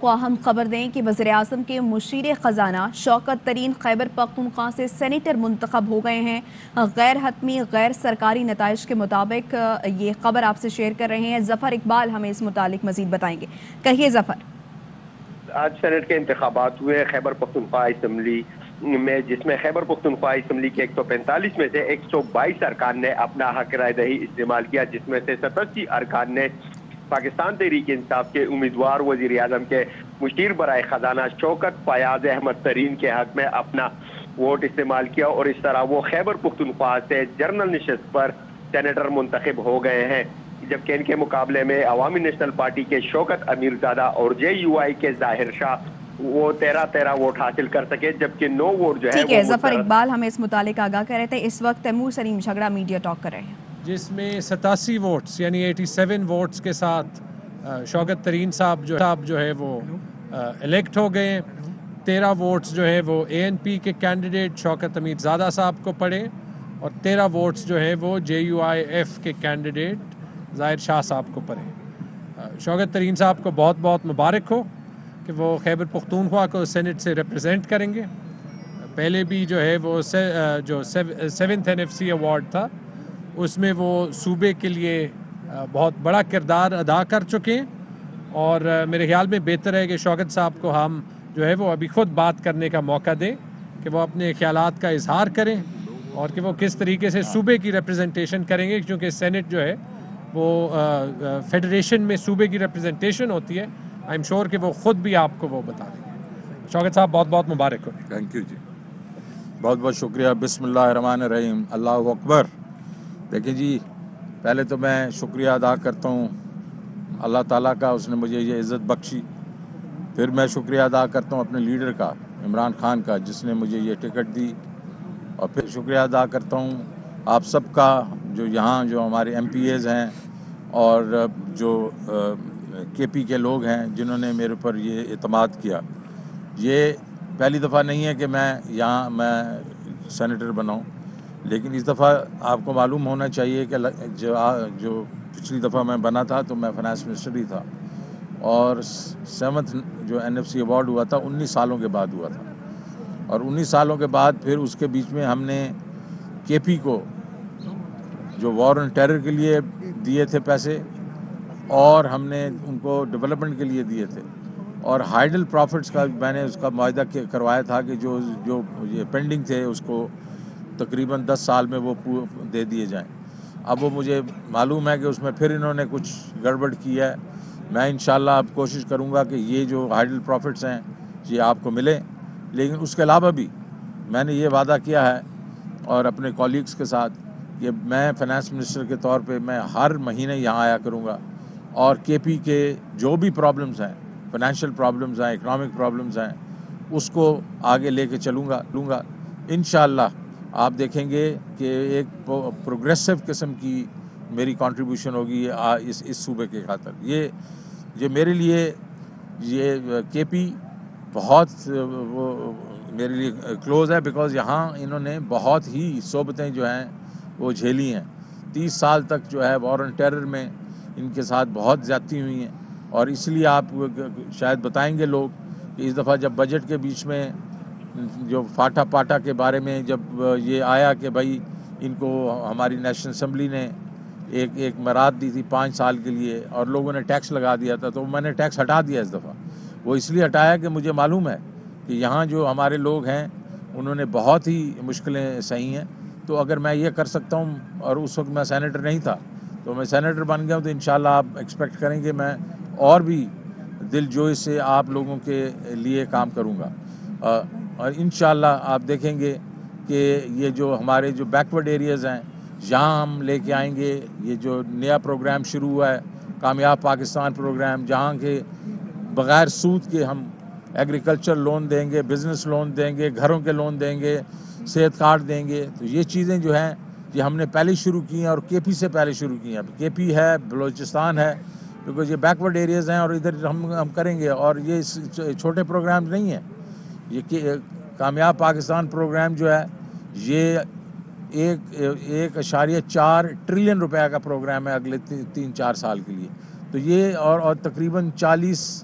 اہم خبر دیں کہ وزیراعظم کے مشیر خزانہ شوکت ترین خیبر پختونخوا سے سینیٹر منتخب ہو گئے ہیں۔ غیر حتمی غیر سرکاری نتائج کے مطابق یہ خبر آپ سے شیئر کر رہے ہیں۔ ظفر اقبال ہمیں اس متعلق مزید بتائیں گے۔ کہیے ظفر۔ آج سینٹ کے انتخابات ہوئے خیبر پختونخوا اسمبلی میں، جس میں خیبر پختونخوا اسمبلی کے 145 میں سے 122 ارکان نے اپنا حق رائے دہی استعمال کیا، جس میں سے 87 ارکان نے پاکستان تحریک انصاف کے امیدوار وزیر اعظم کے مشیر برائے خزانہ شوکت فیاض احمد ترین کے حق میں اپنا ووٹ استعمال کیا، اور اس طرح وہ خیبر پختونخوا سے جنرل نشست پر سینیٹر منتخب ہو گئے ہیں، جبکہ ان کے مقابلے میں عوامی نیشنل پارٹی کے شوکت امیرزادہ اور JUI کے ظاہر شاہ وہ 13 ووٹ حاصل کر سکے، جبکہ 9 ووٹ جو ہے ٹھیک ہے۔ ظفر اقبال ہمیں اس متعلق آگاہ کر رہے تھے۔ اس وقت تیمور سلیم جھگڑا میڈیا ٹاک کر رہے ہیں، جس میں 87 ووٹس یعنی 87 ووٹس کے ساتھ شوکت ترین صاحب جو ہے وہ الیکٹ ہو گئے۔ 13 ووٹس جو ہے وہ ANP کے کینڈیڈیٹ شوکت امیرزادہ صاحب کو پڑے، اور 13 ووٹس جو ہے وہ JUIF کے کینڈیڈیٹ ظاہر شاہ صاحب کو پڑے۔ شوکت ترین صاحب کو بہت بہت مبارک ہو کہ وہ خیبر پختونخوا کو سینٹ سے ریپرزینٹ کریں گے۔ پہلے بھی جو ہے وہ جو 7th NFC ایوارڈ تھا، اس میں وہ صوبے کے لیے بہت بڑا کردار ادا کر چکے ہیں، اور میرے خیال میں بہتر ہے کہ شوکت صاحب کو ہم جو ہے وہ ابھی خود بات کرنے کا موقع دیں کہ وہ اپنے خیالات کا اظہار کریں، اور کہ وہ کس طریقے سے صوبے کی ریپرزنٹیشن کریں گے، کیونکہ سینٹ جو ہے وہ فیڈریشن میں صوبے کی ریپرزنٹیشن ہوتی ہے۔ آئی ایم شور کہ وہ خود بھی آپ کو وہ بتا دیں گے۔ شوکت صاحب بہت بہت مبارک ہو۔ تھینک یو جی، بہت بہت شکریہ۔ بسم اللہ الرحمن الرحیم، اللہ اکبر۔ دیکھیں جی، پہلے تو میں شکریہ ادا کرتا ہوں اللہ تعالیٰ کا، اس نے مجھے یہ عزت بخشی۔ پھر میں شکریہ ادا کرتا ہوں اپنے لیڈر کا، عمران خان کا، جس نے مجھے یہ ٹکٹ دی، اور پھر شکریہ ادا کرتا ہوں آپ سب کا، جو یہاں جو ہمارے MPAs ہیں اور جو KP کے لوگ ہیں، جنہوں نے میرے پر یہ اعتماد کیا۔ یہ پہلی دفعہ نہیں ہے کہ میں سینیٹر بناؤں، لیکن اس دفعہ آپ کو معلوم ہونا چاہیے کہ جو پچھلی دفعہ میں بنا تھا تو میں فائنانس منسٹر ہی تھا، اور 7th جو NFC ایوارڈ ہوا تھا 19 سالوں کے بعد ہوا تھا، اور 19 سالوں کے بعد پھر اس کے بیچ میں ہم نے KP کو جو وار آن ٹیرر کے لیے دیے تھے پیسے، اور ہم نے ان کو ڈیولپمنٹ کے لیے دیے تھے، اور ہائیڈل پروفٹس کا میں نے اس کا معاہدہ کروایا تھا کہ جو یہ پینڈنگ تھے اس کو تقریباً 10 سال میں وہ دے دیے جائیں۔ اب وہ مجھے معلوم ہے کہ اس میں پھر انہوں نے کچھ گڑبڑ کی ہے۔ میں انشاءاللہ اب کوشش کروں گا کہ یہ جو ہائیڈل پروفٹس ہیں یہ آپ کو ملیں، لیکن اس کے علاوہ بھی میں نے یہ وعدہ کیا ہے اور اپنے کولیگز کے ساتھ کہ میں فائنانس منسٹر کے طور پہ میں ہر مہینے یہاں آیا کروں گا، اور KP کے جو بھی پرابلمز ہیں، فائنینشیل پرابلمز ہیں، اکنامک پرابلمز ہیں، اس کو آگے لے کے لوں گا۔ انشاءاللہ آپ دیکھیں گے کہ ایک پروگریسو قسم کی میری کنٹریبیوشن ہوگی اس صوبے کے خاطر۔ یہ میرے لیے یہ KP بہت میرے لیے کلوز ہے، بیکاز یہاں انہوں نے بہت ہی صحبتیں جو ہیں وہ جھیلی ہیں۔ 30 سال تک جو ہے وار آن ٹیرر میں ان کے ساتھ بہت زیادتی ہوئی ہیں، اور اس لیے آپ شاید بتائیں گے لوگ کہ اس دفعہ جب بجٹ کے بیچ میں جو فاٹا پاٹا کے بارے میں جب یہ آیا کہ بھائی ان کو ہماری نیشنل اسمبلی نے ایک مراد دی تھی 5 سال کے لیے، اور لوگوں نے ٹیکس لگا دیا تھا، تو میں نے ٹیکس ہٹا دیا اس دفعہ۔ وہ اس لیے ہٹایا کہ مجھے معلوم ہے کہ یہاں جو ہمارے لوگ ہیں انہوں نے بہت ہی مشکلیں سہی ہیں، تو اگر میں یہ کر سکتا ہوں، اور اس وقت میں سینیٹر نہیں تھا تو میں سینیٹر بن گیا ہوں، تو انشاءاللہ آپ ایکسپیکٹ کریں گے میں اور بھی دل جوئی سے آپ لوگوں کے لیے کام کروں گا، اور انشاءاللہ آپ دیکھیں گے کہ یہ جو ہمارے جو بیکورڈ ایریاز ہیں یہاں ہم لے کے آئیں گے۔ یہ جو نیا پروگرام شروع ہوا ہے کامیاب پاکستان پروگرام، جہاں کے بغیر سود کے ہم ایگریکلچر لون دیں گے، بزنس لون دیں گے، گھروں کے لون دیں گے، صحت کارڈ دیں گے، تو یہ چیزیں جو ہیں یہ ہم نے پہلے شروع کی ہیں، اور KP سے پہلے شروع کی ہیں۔ اب KP ہے، بلوچستان ہے، کیونکہ یہ بیکورڈ ایریاز ہیں، اور ادھر ہم کریں گے، اور یہ چھوٹے پروگرام نہیں ہیں۔ یہ کامیاب پاکستان پروگرام جو ہے یہ 1.4 ٹریلین روپے کا پروگرام ہے اگلے 3-4 سال کے لیے، تو یہ اور تقریباً 40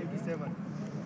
87,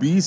20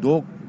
2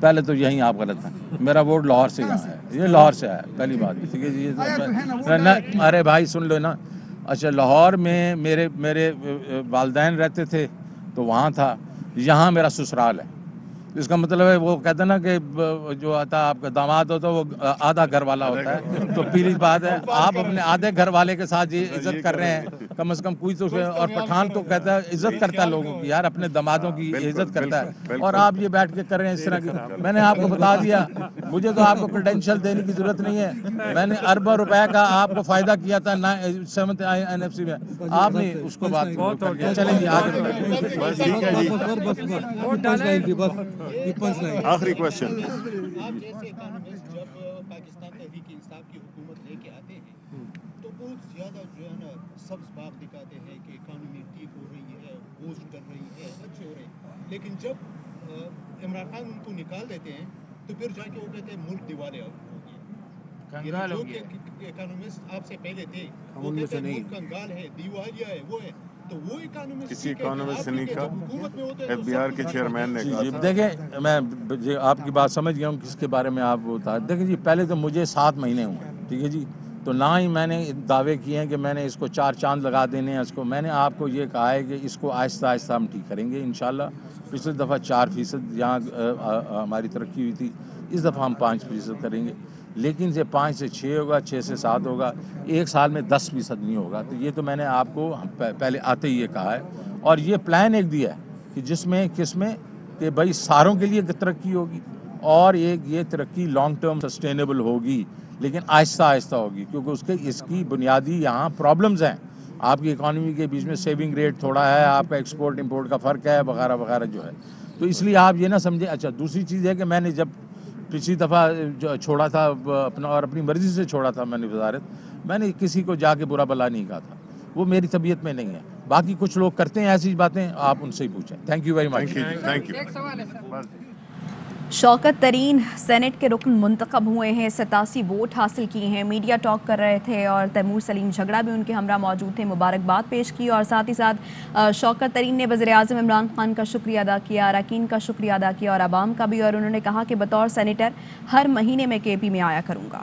پہلے تو یہیں آپ غلط ہیں. میرا ووٹ لاہور سے یہاں ہے, یہ لاہور سے ہے پہلی بات. ٹھیک ہے جی, ارے بھائی سن لو نا. اچھا لاہور میں میرے والدین رہتے تھے تو وہاں تھا, یہاں میرا سسرال ہے. اس کا مطلب ہے وہ کہتے ہیں نا کہ جو آتا آپ کا داماد ہوتا ہے وہ آدھا گھر والا ہوتا ہے. تو پہلی بات ہے آپ اپنے آدھے گھر والے کے ساتھ یہ عزت کر رہے ہیں, کم از کم کوئی تو. اور پٹھان تو کہتا ہے عزت کرتا ہے لوگوں کی, یار اپنے دامادوں کی عزت کرتا ہے. اور آپ یہ بیٹھ کے کر رہے ہیں اس طرح کی. میں نے آپ کو بتا دیا, مجھے تو آپ کو کریڈینشیل دینے کی ضرورت نہیں ہے. میں نے اربوں روپے کا آپ کو فائدہ کیا تھا 7th NFC میں, آپ نے اس کو بات کر لیا. چلیں جی آگے. آخری کوشچن. آپ جیسے اکانومسٹ جب پاکستان تحریک انصاف کی حکومت لے کے آتے ہیں تو بہت زیادہ جو ہے نا سبز باغ دکھاتے ہیں کہ اکانومی ٹھیک ہو رہی ہے, بوسٹ کر رہی ہے, اچھے ہو رہے ہیں. لیکن جب عمران خان ان کو نکال دیتے ہیں تو پھر جا کے وہ کہتے ہیں ملک دیوالیہ ہو گیا. جو کہ اکانومسٹ آپ سے پہلے تھے وہ کہتے ہیں ملک کنگال ہے, دیوالیہ ہے, وہ ہے. تو وہ کسی اکانومسٹ سے نہیں کہا, FBR کے چیئرمین نے کہا. دیکھیں میں آپ کی بات سمجھ گیا ہوں کس کے بارے میں آپ بتا. دیکھیں جی پہلے تو مجھے 7 مہینے ہوئے, ٹھیک ہے جی, تو نہ ہی میں نے دعوے کیے ہیں کہ میں نے اس کو 4 چاند لگا دینے ہیں. اس کو میں نے آپ کو یہ کہا ہے کہ اس کو آہستہ آہستہ ہم ٹھیک کریں گے انشاءاللہ. پچھلی دفعہ 4% یہاں ہماری ترقی ہوئی تھی, اس دفعہ ہم 5% کریں گے. لیکن یہ 5 سے 6 ہوگا, 6 سے 7 ہوگا, ایک سال میں 10% نہیں ہوگا. تو یہ تو میں نے آپ کو پہلے آتے ہی یہ کہا ہے. اور یہ پلان ایک دیا ہے کہ جس میں کس میں کہ بھائی ساروں کے لیے ترقی ہوگی, اور ایک یہ ترقی لانگ ٹرم سسٹینیبل ہوگی, لیکن آہستہ آہستہ ہوگی, کیونکہ اس کی بنیادی یہاں پرابلمز ہیں. آپ کی اکانومی کے بیچ میں سیونگ ریٹ تھوڑا ہے, آپ کا ایکسپورٹ امپورٹ کا فرق ہے, وغیرہ وغیرہ جو ہے. تو اس لیے آپ یہ نہ سمجھیں. اچھا دوسری چیز ہے کہ میں نے جب پچھلی دفعہ جو چھوڑا تھا اپنا, اور اپنی مرضی سے چھوڑا تھا میں نے وزارت, میں نے کسی کو جا کے برا بلا نہیں کہا تھا. وہ میری طبیعت میں نہیں ہے. باقی کچھ لوگ کرتے ہیں ایسی باتیں, آپ ان سے ہی پوچھیں. Thank you very much. Shaukat Tarin senate کے رکن منتخب ہوئے ہیں, 87 ووٹ حاصل کیے ہیں. میڈیا ٹاک کر رہے تھے اور تیمور سلیم جھگڑا بھی ان کے ہمراہ موجود تھے, مبارکباد پیش کی. اور ساتھ ہی ساتھ شوکت ترین نے وزیر اعظم عمران خان کا شکریہ ادا کیا, اراکین کا شکریہ ادا کیا, اور عوام کا بھی. اور انہوں نے کہا کہ بطور سینیٹر ہر مہینے میں KP میں آیا کروں گا.